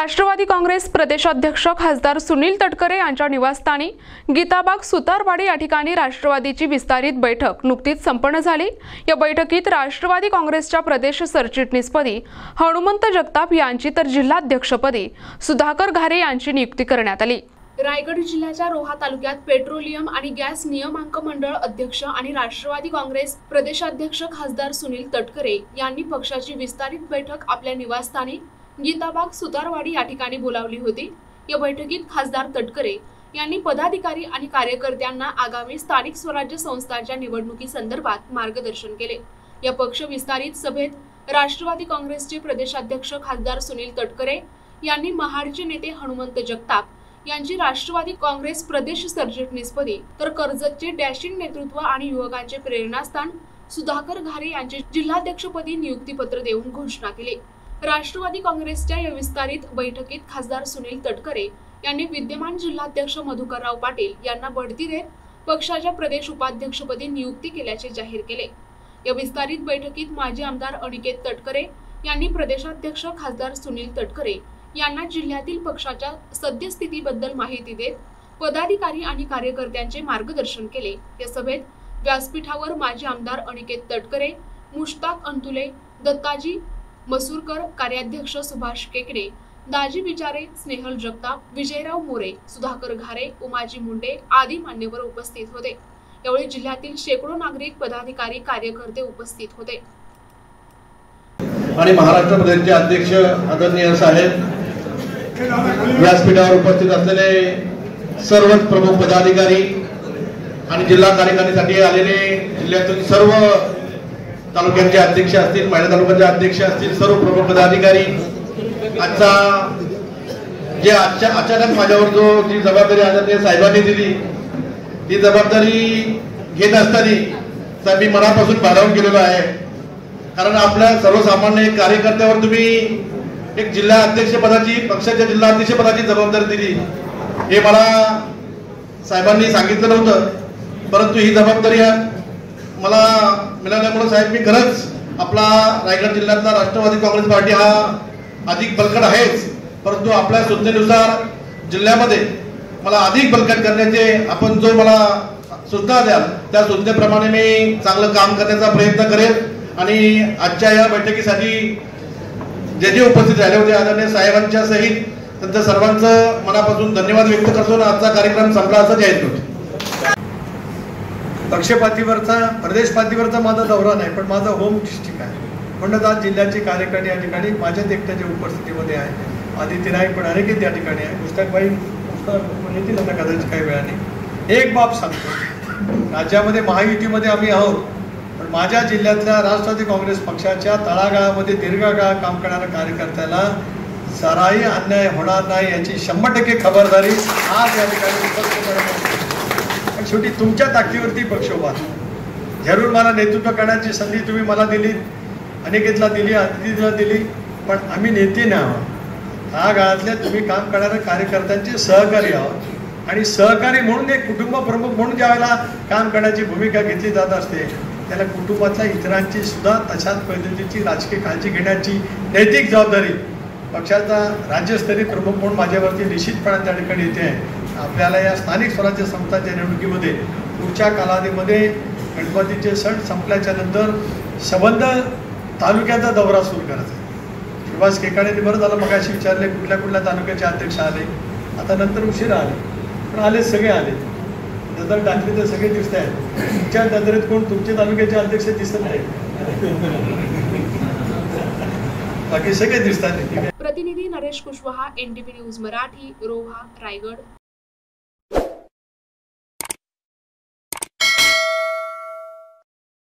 राष्ट्रवादी काँग्रेस प्रदेशाध्यक्ष खासदार सुनील तटकरे यांच्या निवासस्थानी गीताबाग सुतारवाडी या ठिकाणी राष्ट्रवादीची विस्तारित बैठक नुकतीच संपन्न झाली। या बैठकीत राष्ट्रवादी काँग्रेसच्या प्रदेश सरचिटणीसपदी हनुमंत जगताप यांची तर जिल्हाध्यक्षपदी सुधाकर घारे यांची नियुक्ती करण्यात आली। रायगड जिल्ह्याच्या रोहा तालुक्यात पेट्रोलियम आणि गॅस नियामक मंडळ अध्यक्ष आणि राष्ट्रवादी काँग्रेस प्रदेशाध्यक्ष खासदार सुनील तटकरे यांनी पक्षाची विस्तारित बैठक आपल्या निवासस्थानी गीताबाग सुतारवाडी या ठिकाणी बोलावली होती। या बैठकीत खासदार तटकरे यांनी पदाधिकारी आणि कार्यकर्त्यांना आगामी स्थानिक स्वराज्य संस्थांच्या निवडणुकीसंदर्भात मार्गदर्शन केले। या पक्ष विस्तारित सभेत राष्ट्रवादी काँग्रेसचे प्रदेशाध्यक्ष खासदार सुनील तटकरे यांनी महाडचे नेते हनुमंत जगताप यांची राष्ट्रवादी काँग्रेस प्रदेश सरचिटणीसपदी तर कर्जतचे डॅशिंग नेतृत्व आणि युवकांचे प्रेरणास्थान सुधाकर घारे यांचे जिल्हाध्यक्षपदी नियुक्तीपत्र देऊन घोषणा केली। राष्ट्रवादी काँग्रेसच्या या विस्तारित बैठकीत खासदार सुनील तटकरे यांनी विद्यमान जिल्हाध्यक्ष मधुकरराव पाटील यांना बढती देत पक्षाच्या प्रदेश उपाध्यक्षपदी नियुक्ती केल्याचे जाहीर केले। या विस्तारित बैठकीत माजी आमदार अनिकेत तटकरे यांनी प्रदेशाध्यक्ष खासदार सुनील तटकरे यांना जिल्ह्यातील पक्षाच्या सद्यस्थितीबद्दल माहिती देत पदाधिकारी आणि कार्यकर्त्यांचे मार्गदर्शन केले। या सभेत व्यासपीठावर माजी आमदार अनिकेत तटकरे, मुश्ताक अंतुले, दत्ताजी मसूरकर, कार्याध्यक्ष सुभाष केकडे, दाजी विचारे, स्नेहल जगताप, विजयराव मोरे, सुधाकर घारे, उमाजी मुंडे आदी मान्यवर उपस्थित होते। यावेळी जिल्ह्यातील शेकडो नागरिक, पदाधिकारी, कार्यकर्ते उपस्थित होते। आणि महाराष्ट्र प्रदेशचे अध्यक्ष आदरणीय साहेब, व्यासपीठावर उपस्थित असलेले सर्व प्रमुख पदाधिकारी आणि जिल्हा कार्यकारिणीसाठी आलेले जिल्ह्यातील सर्व तालुक्यांचे अध्यक्ष असतील, महिला तालुक्याचे अध्यक्ष असतील, सर्व प्रमुख पदाधिकारी, आजच्या अचानक माझ्यावर जी जबाबदारी आदरणीय साहेबांनी दिली ती जबाबदारी घेत असताना साहेब मी मनापासून भारावून गेलेलो आहे। कारण आपल्या सर्वसामान्य कार्यकर्त्यावर तुम्ही एक जिल्हा अध्यक्षपदाची, पक्षाच्या जिल्हा अध्यक्षपदाची जबाबदारी दिली हे मला साहेबांनी सांगितलं नव्हतं, परंतु ही जबाबदारी मला मिळाल्यामुळे साहेब मी खरंच आपला रायगड जिल्ह्यातला राष्ट्रवादी काँग्रेस पार्टी हा अधिक बळकट आहेच, परंतु आपल्या सूचनेनुसार जिल्ह्यामध्ये मला अधिक बळकट करण्याचे आपण जो मला सूचना द्याल त्या सूचनेप्रमाणे मी चांगलं काम करण्याचा प्रयत्न करेन। आणि आजच्या या बैठकीसाठी जे उपस्थित झाले होते आदरणीय साहेबांच्या सहित त्यांच्या सर्वांचं मनापासून धन्यवाद व्यक्त करतो। आजचा कार्यक्रम संपला असं जाहीर करतो। पक्षपातीवरचा, प्रदेश पातळीवरचा माझा दौरा नाही, पण माझा होम डिस्ट्रिक्ट आहे। म्हणून आज जिल्ह्याची कार्यकारिणी या ठिकाणी माझ्याच एकट्याच्या उपस्थितीमध्ये आहे। आदित्य नाईक पण अनेक या ठिकाणी आहे, पुस्तकबाई येतील आता कदाचित काही वेळाने। एक बाब सांगतो, राज्यामध्ये महायुतीमध्ये आम्ही आहोत, पण माझ्या जिल्ह्यातल्या राष्ट्रवादी काँग्रेस पक्षाच्या तळागाळामध्ये दीर्घकाळ काम करणाऱ्या कार्यकर्त्याला जराही अन्याय होणार नाही याची 100% खबरदारी आज या ठिकाणी। पण शेवटी तुमच्या ताकदीवरती पक्ष उभा, जरूर मला नेतृत्व करण्याची संधी तुम्ही मला दिली, अनेकेतला दिली, अतिथीला दिली, पण आम्ही नेते नाही आहोत। तळागाळातल्या तुम्ही काम करणाऱ्या कार्यकर्त्यांचे सहकारी आहोत आणि सहकारी म्हणून एक कुटुंब प्रमुख म्हणून ज्या वेळेला काम करण्याची भूमिका घेतली जात असते त्याला कुटुंबातल्या इतरांची सुद्धा तशाच पद्धतीची राजकीय काळजी घेण्याची नैतिक जबाबदारी पक्षाचा राज्यस्तरीय प्रमुख म्हणून माझ्यावरती निश्चितपणे त्या ठिकाणी येते आहे। आपल्याला या स्थानिक स्वराज्य संस्थांच्या निवडणुकीमध्ये पुढच्या कालावधीमध्ये गणपतीचे सण संपल्याच्या नंतर संबंध तालुक्याचा दौरा सुरू करायचा आहे। सुभाष केकाडेंनी बरं झालं मगाशी विचारले कुठल्या कुठल्या तालुक्याचे अध्यक्ष आले, आता नंतर उशिरा आले, पण आले सगळे आले, नजर टाकली तर सगळे दिसत आहेत। तुमच्या नजरेत कोण तुमचे तालुक्याचे अध्यक्ष दिसत नाही, बाकी सगळे दिसतात। प्रतिनिधी नरेश कुशवाहा, NTV न्यूज मराठी, रोहा, रायगड।